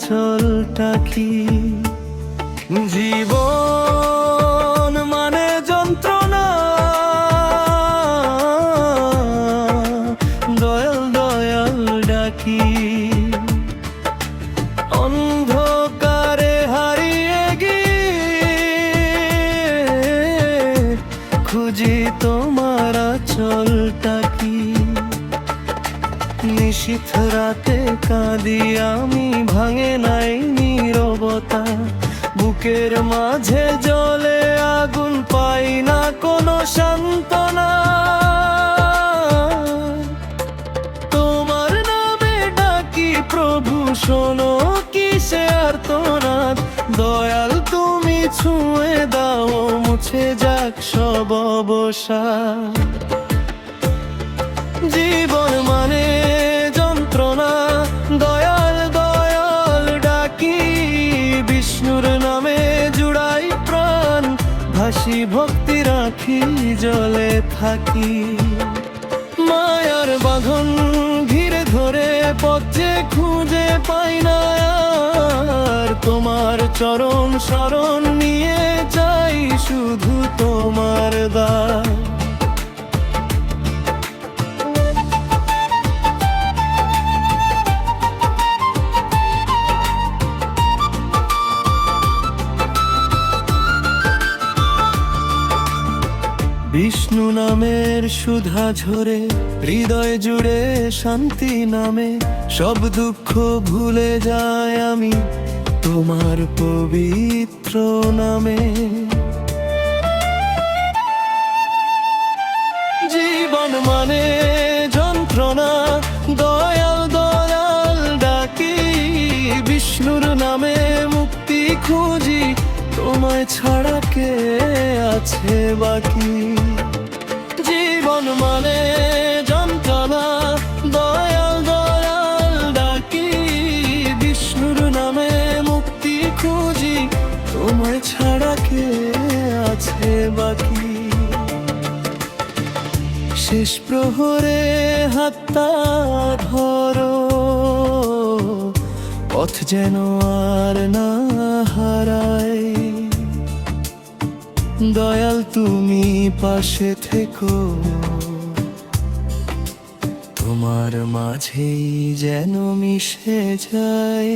চলটা কি? জীবন মানে যন্ত্রণা, দয়াল দয়াল ডাকি। অন্ধকারে হারিয়ে গিয়ে খুঁজি তোমার চলটা কি? নিশীথ রাতে কাঁদি আমি, ভাঙে নাই নীরবতা। বুকের মাঝে জ্বলে আগুন, পাই না কোনো সান্ত্বনা। তোমার নামে ডাকি প্রভু, শোনো কিসে আর্তনাদ। দয়াল তুমি ছুঁয়ে দাও, মুছে যাক সব অবসাদ। জীবন মানে যন্ত্রণা, দয়াল দয়াল ডাকি। বিষ্ণুর নামে জুড়াই প্রাণ, ভাসি ভক্তি রাখি, জলে থাকি। মায়ার বাঁধন ঘিরে ধরে পথে খুঁজে পাই না আর। তোমার চরণ শরণ নিয়ে যাই, শুধু তোমার দ্বার। বিষ্ণু নামের সুধা ঝরে হৃদয় জুড়ে শান্তি নামে। সব দুঃখ ভুলে যায় আমি তোমার পবিত্র নামে। জীবন মানে যন্ত্রণা, দয়াল দয়াল ডাকি। বিষ্ণুর নামে মুক্তি খুঁজি, তোমায় ছাড়া কে আছে বাকি? জীবন মানে যন্ত্রণা, দয়াল দয়াল ডাকি। বিষ্ণুর নামে মুক্তি খুঁজি, তোমায় ছাড়া কে আছে বাকি? শেষ প্রহরে হাতটা ধরো, পথ যেন আর না হারায়। দয়াল তুমি পাশে থেকো, তোমার মাঝেই যেন মিশে যায়।